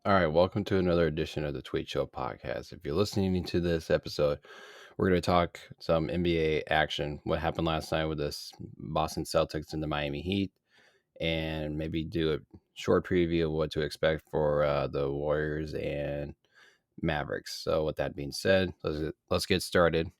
All right, welcome to another edition of the Tweet Show Podcast. If you're listening to this episode, we're going to talk some NBA action, what happened last night with this Boston Celtics and the Miami Heat, and maybe do a short preview of what to expect for the Warriors and Mavericks. So, with that being said, let's get started.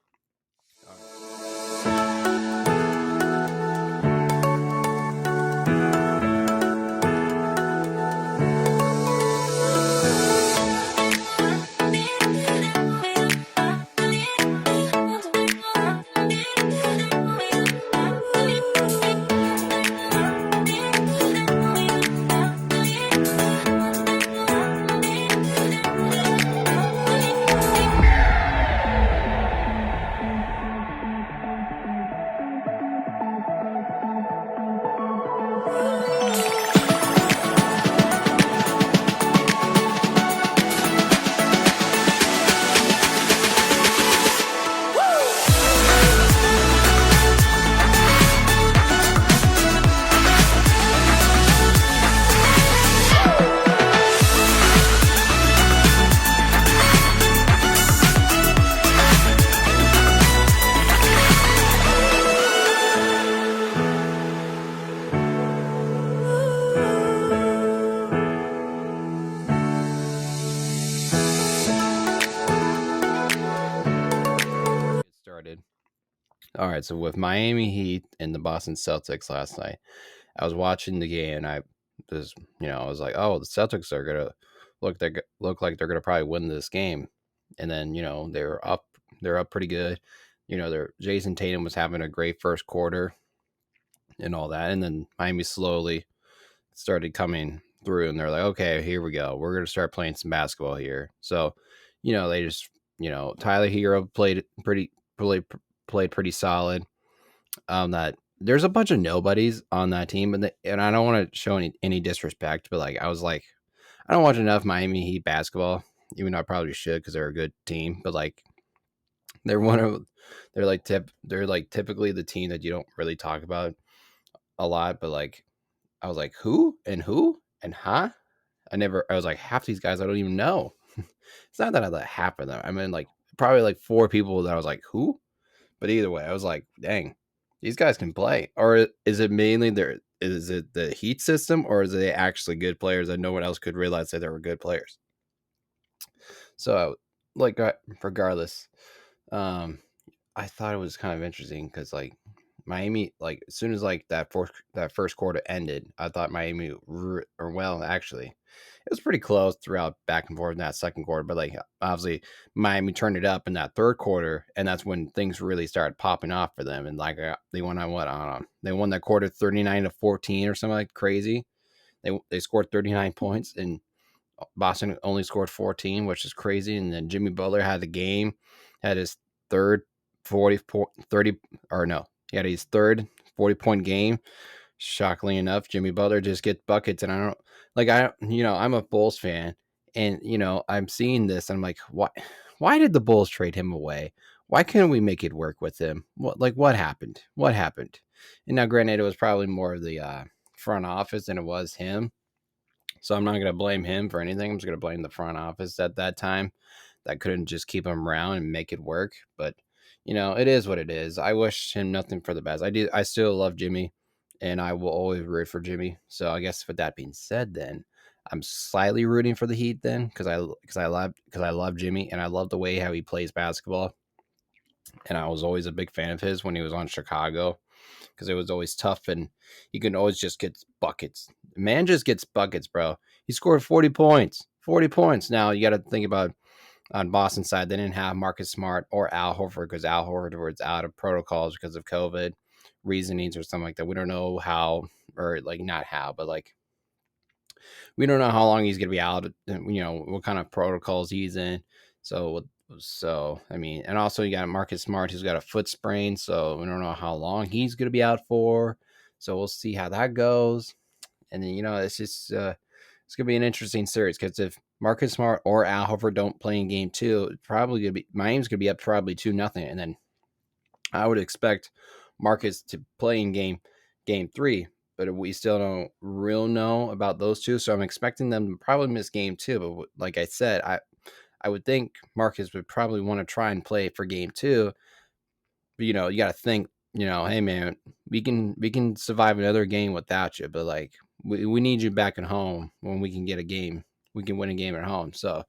Started. All right, so with Miami Heat and the Boston Celtics last night, I was watching the game and I was like, oh, the Celtics are gonna look like they're gonna probably win this game, and then they're up pretty good. Their Jason Tatum was having a great first quarter and all that, and then Miami slowly started coming through, and they're like, okay, here we go, we're gonna start playing some basketball here. So, they just Tyler Hero played pretty solid. That there's a bunch of nobodies on that team, and I don't want to show any disrespect, but like I was like, I don't watch enough Miami Heat basketball, even though I probably should because they're a good team. But like they're one of they're like typically the team that you don't really talk about a lot. But like I was like, who and huh? I was like, half these guys I don't even know. It's not that I like half of them. I mean, like probably like four people that I was like, who? But either way, I was like, dang, these guys can play. Or is it mainly is it the Heat system, or is it actually good players that no one else could realize that they were good players? So, like, regardless, um, I thought it was kind of interesting because like Miami, like as soon as like that first quarter ended, I thought Miami, or well, actually, it was pretty close throughout back and forth in that second quarter. But like obviously Miami turned it up in that third quarter, and that's when things really started popping off for them. And like they won on what? I don't know. They won that quarter 39-14 or something like crazy. They scored 39 points, and Boston only scored 14, which is crazy. And then Jimmy Butler had the game, had his third 30 or no, he had his third 40-point game. Shockingly enough, Jimmy Butler just gets buckets, and I'm a Bulls fan, and I'm seeing this, and I'm like, why did the Bulls trade him away? Why couldn't we make it work with him? What happened? What happened? And now, granted, it was probably more of the front office than it was him. So I'm not going to blame him for anything. I'm just going to blame the front office at that time that couldn't just keep him around and make it work. But it is what it is. I wish him nothing for the best. I still love Jimmy, and I will always root for Jimmy. So I guess with that being said, then I'm slightly rooting for the Heat then because I love Jimmy, and I love the way how he plays basketball. And I was always a big fan of his when he was on Chicago because it was always tough, and he can always just get buckets. Man just gets buckets, bro. He scored 40 points. 40 points. Now you got to think about on Boston side, they didn't have Marcus Smart or Al Horford because Al Horford was out of protocols because of COVID reasonings or something like that. We don't know how, or like not how, but like we don't know how long he's going to be out. What kind of protocols he's in. So I mean, and also you got Marcus Smart who's got a foot sprain, so we don't know how long he's going to be out for. So we'll see how that goes. And then it's just it's going to be an interesting series because if Marcus Smart or Al Horford don't play in game two, it's probably going to be Miami's going to be up probably 2-0, and then I would expect Marcus to play in game three. but we still don't real know about those two. So I'm expecting them to probably miss game 2. But like I said, I would think Marcus would probably want to try and play for game 2. But, you got to think, hey man, we can survive another game without you, but like we need you back at home when we can get a game. We can win a game at home. So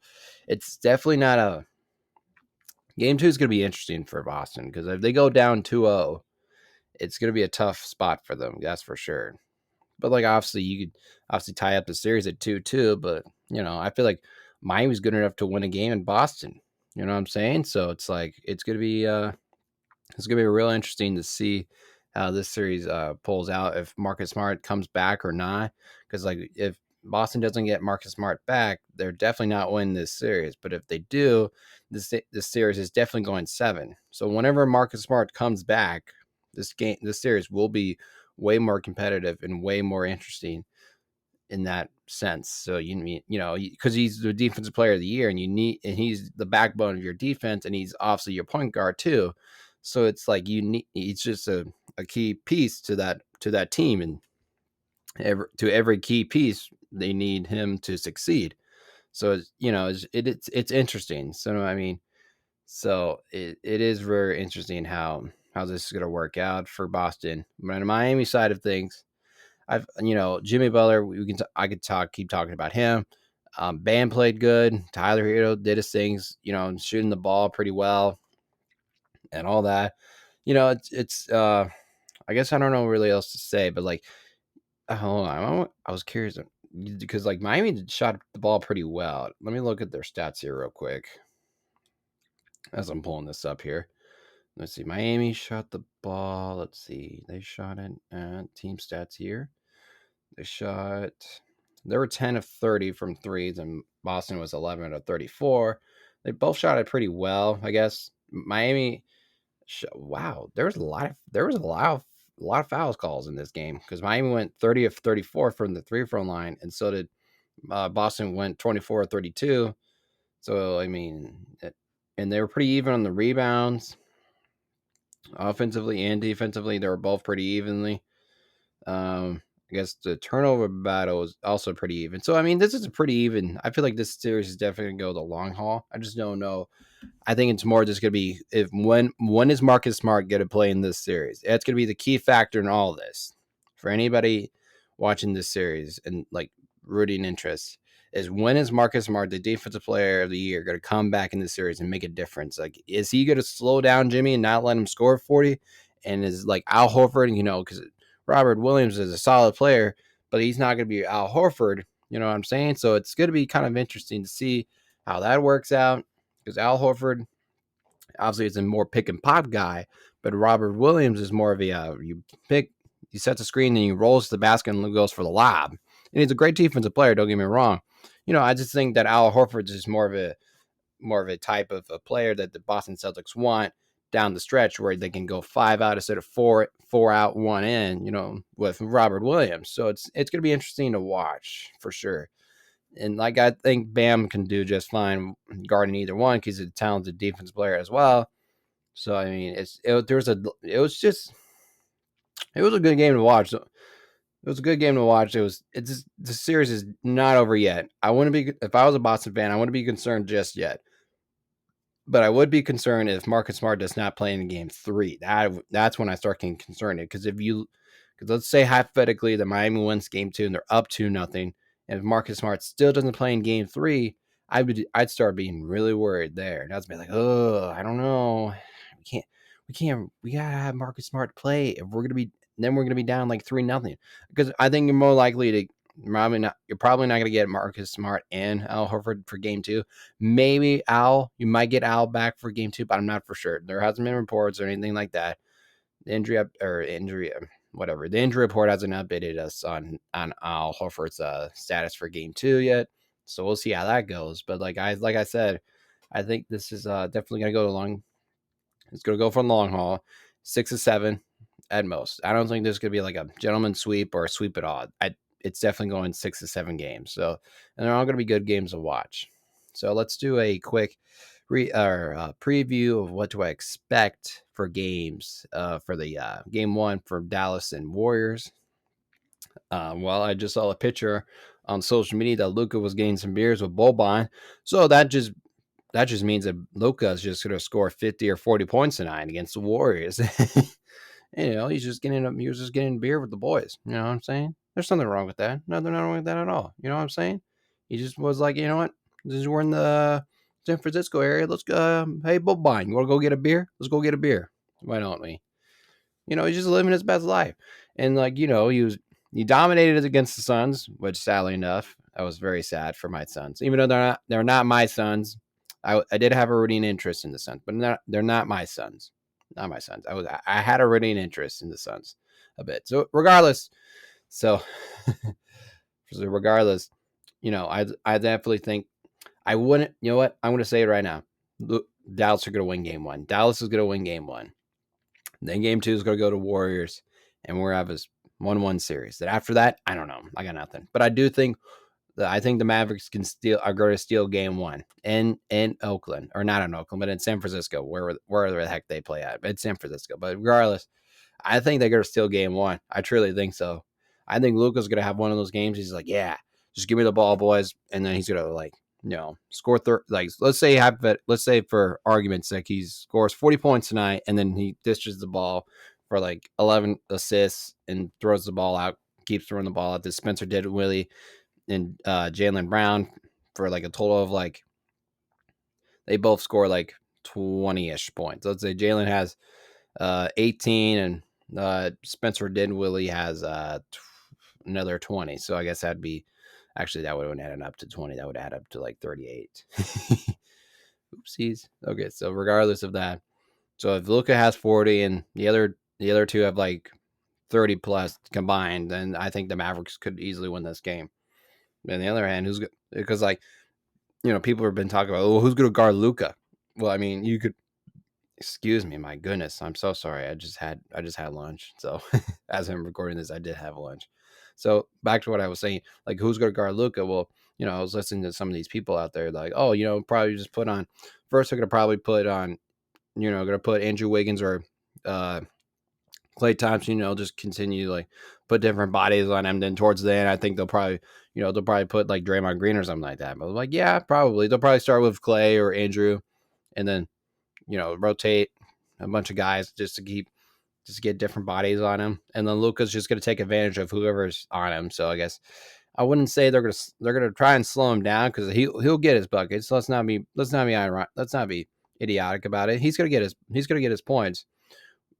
it's definitely not a game 2 is going to be interesting for Boston because if they go down 2-0, it's going to be a tough spot for them. That's for sure. But like obviously you could obviously tie up the series at 2-2, but I feel like Miami's good enough to win a game in Boston. You know what I'm saying? So it's like it's gonna be real interesting to see how this series pulls out if Marcus Smart comes back or not. Because like if Boston doesn't get Marcus Smart back, they're definitely not winning this series. But if they do, this series is definitely going 7. So whenever Marcus Smart comes back, this series will be way more competitive and way more interesting in that sense. So because he's the defensive player of the year, and he's the backbone of your defense, and he's obviously your point guard too. So it's like he's just a key piece to that team, and every key piece they need him to succeed. So it's interesting. So I mean, so it is very interesting how this is going to work out for Boston. But on the Miami side of things, Jimmy Butler. I could keep talking about him. Bam played good. Tyler Hero did his things. Shooting the ball pretty well and all that. It's. I guess I don't know really else to say, but like, hold on. I was curious because like Miami shot the ball pretty well. Let me look at their stats here real quick as I'm pulling this up here. Let's see. Miami shot the ball. Let's see. They shot it at team stats here. They were 10 of 30 from threes, and Boston was 11 of 34. They both shot it pretty well, I guess. Miami, wow, there was a lot of fouls calls in this game because Miami went 30 of 34 from the three front line, and so did Boston went 24 of 32. So I mean, and they were pretty even on the rebounds, offensively and defensively. They were both pretty evenly. I guess the turnover battle is also pretty even. So I mean, this is a pretty even. I feel like this series is definitely gonna go the long haul. I just don't know. I think it's more just gonna be when is Marcus Smart gonna play in this series? That's gonna be the key factor in all of this for anybody watching this series and like rooting interest. Is when is Marcus Smart, the defensive player of the year, going to come back in the series and make a difference? Like, is he going to slow down Jimmy and not let him score 40? And is like Al Horford, because Robert Williams is a solid player, but he's not going to be Al Horford. You know what I'm saying? So it's going to be kind of interesting to see how that works out because Al Horford obviously is a more pick and pop guy, but Robert Williams is more of a you set the screen and he rolls to the basket and goes for the lob. And he's a great defensive player. Don't get me wrong. I just think that Al Horford is more of a type of a player that the Boston Celtics want down the stretch where they can go 5 out instead of four out, 1 in, with Robert Williams. So it's going to be interesting to watch for sure. And like I think Bam can do just fine guarding either one because he's a talented defense player as well. So I mean, it was a good game to watch. It was a good game to watch. The series is not over yet. I wouldn't be if I was a Boston fan. I wouldn't be concerned just yet. But I would be concerned if Marcus Smart does not play in game 3. That's when I start getting concerned. Because let's say hypothetically that Miami wins game 2 and they're up 2-0, and if Marcus Smart still doesn't play in game 3, I'd start being really worried there. And I'd be like, oh, I don't know, we gotta have Marcus Smart play if we're gonna be down like 3-0. Because I think you're more likely to. You're probably not going to get Marcus Smart and Al Horford for game 2. Maybe you might get Al back for game 2, but I'm not for sure. There hasn't been reports or anything like that. The injury report hasn't updated us on Al Horford's status for game 2 yet. So we'll see how that goes. But like I said, I think this is definitely going to go long. It's going to go for the long haul, 6 or 7 at most. I don't think there's going to be like a gentleman sweep or a sweep at all. It's definitely going 6 to 7 games. So, and they're all going to be good games to watch. So let's do a quick preview of what do I expect for games for the game 1 for Dallas and Warriors. Well, I just saw a picture on social media that Luca was getting some beers with Boban, so that just means that Luca is just going to score 50 or 40 points tonight against the Warriors. He's just he was just getting beer with the boys. You know what I'm saying? There's nothing wrong with that. Nothing wrong with that at all. You know what I'm saying? He just was like, you know what? We're in the San Francisco area. Let's go. Hey, Boban, you want to go get a beer? Let's go get a beer. Why don't we? He's just living his best life. And he dominated against the Suns, which sadly enough, I was very sad for my Suns. Even though they're not my Suns, I did have a rooting interest in the Suns, but they're not my Suns. Not my Suns. I had a rooting interest in the Suns a bit. So regardless, so so regardless, I definitely think I wouldn't. You know what? I'm going to say it right now. Dallas are going to win game one. Dallas is going to win game one. Then game two is going to go to Warriors, and we're have this 1-1 series. Then after that, I don't know. I got nothing. But I do think the Mavericks are going to steal game one in Oakland, or not in Oakland, but in San Francisco, where the heck they play at. It's San Francisco. But regardless, I think they're going to steal game one. I truly think so. I think Luka's going to have one of those games. He's like, yeah, just give me the ball, boys. And then he's going to score let's say for argument's sake, he scores 40 points tonight, and then he dishes the ball for 11 assists and throws the ball out, keeps throwing the ball out. This Spencer Dinwiddie and Jaylen Brown for a total of they both score 20-ish points. Let's say Jaylen has 18 and Spencer Dinwiddie has another 20. So I guess that would have added up to 20. That would add up to 38. Oopsies. Okay, so regardless of that, so if Luka has 40 and the other two have 30 plus combined, then I think the Mavericks could easily win this game. On the other hand, because people have been talking about, who's going to guard Luka? Well, I mean, you could. Excuse me, my goodness, I'm so sorry. I just had lunch, so as I'm recording this, I did have lunch. So back to what I was saying, who's going to guard Luka? Well, I was listening to some of these people out there, probably just put on. First, they're going to probably put on, going to put Andrew Wiggins or Klay Thompson. Just continue put different bodies on him. Then towards the end, I think they'll probably put Draymond Green or something like that. But yeah, probably they'll probably start with Klay or Andrew, and then rotate a bunch of guys just to get different bodies on him, and then Luka's just going to take advantage of whoever's on him. So I guess I wouldn't say they're going to try and slow him down, because he'll get his buckets. So let's not be idiotic about it. He's going to get his points.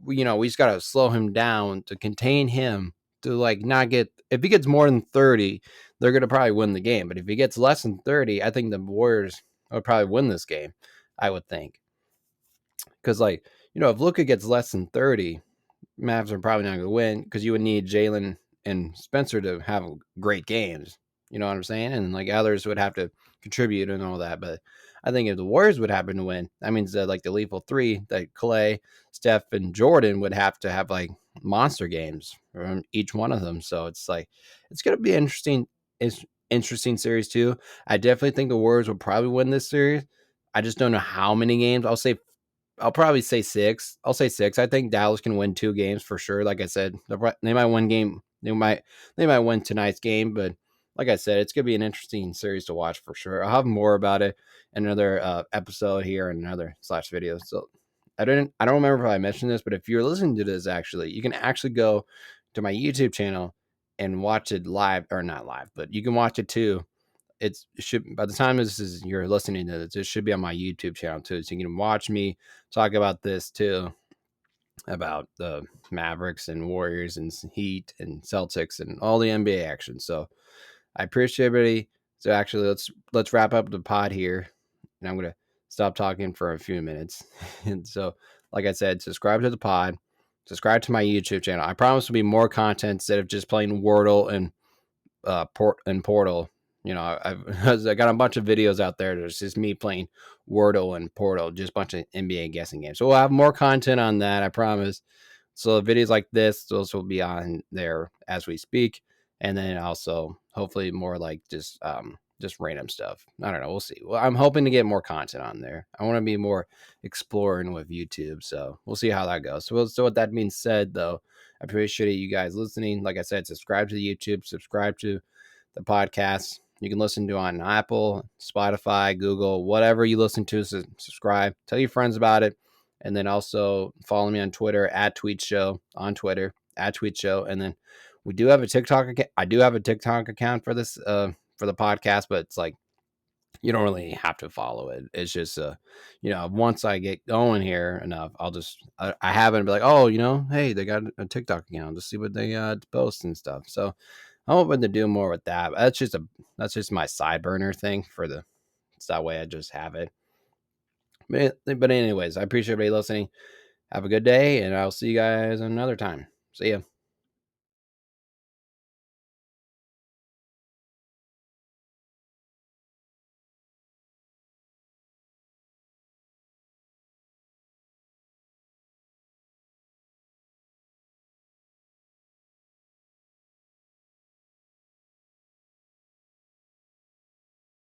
We just got to slow him down to contain him to not get. If he gets more than 30, they're going to probably win the game. But if he gets less than 30, I think the Warriors would probably win this game. I would think. Because, if Luka gets less than 30, Mavs are probably not going to win, because you would need Jaylen and Spencer to have great games. You know what I'm saying? And, others would have to contribute and all that. But I think if the Warriors would happen to win, that means that, the lethal three, that Klay, Steph, and Jordan would have to have, monster games from each one of them. So it's it's going to be interesting series, too. I definitely think the Warriors will probably win this series. I just don't know how many games. I'll probably say 6. I'll say 6. I think Dallas can win 2 games for sure. Like I said, they might win game. They might win tonight's game, but like I said, it's gonna be an interesting series to watch for sure. I'll have more about it in another episode here and another / video. So I don't remember if I mentioned this, but if you're listening to this, actually, you can actually go to my YouTube channel and watch it live, or not live, but you can watch it too. It should, by the time you're listening to this, it should be on my YouTube channel too, so you can watch me talk about this too, about the Mavericks and Warriors and Heat and Celtics and all the NBA action. So I appreciate everybody. So actually, let's wrap up the pod here, and I'm gonna stop talking for a few minutes. And so, like I said, subscribe to the pod, subscribe to my YouTube channel. I promise there'll be more content instead of just playing Wordle and Portal. I got a bunch of videos out there. There's just me playing Wordle and Portal, just a bunch of NBA guessing games. So we'll have more content on that, I promise. So videos like this, those will be on there as we speak. And then also hopefully more just just random stuff. I don't know. We'll see. Well, I'm hoping to get more content on there. I want to be more exploring with YouTube. So we'll see how that goes. So with that being said, though, I appreciate you guys listening. Like I said, subscribe to the YouTube, subscribe to the podcast. You can listen to on Apple, Spotify, Google, whatever you listen to. Subscribe. Tell your friends about it. And then also follow me on Twitter at Tweet Show on Twitter at Tweet Show. And then we do have a TikTok account. I do have a TikTok account for this for the podcast, but it's like you don't really have to follow it. It's just once I get going here enough, I have it and be like, oh, hey, they got a TikTok account. Just see what they post and stuff. So I'm hoping to do more with that. But that's just my side burner thing it's that way I just have it. But anyways, I appreciate everybody listening. Have a good day, and I'll see you guys another time. See ya.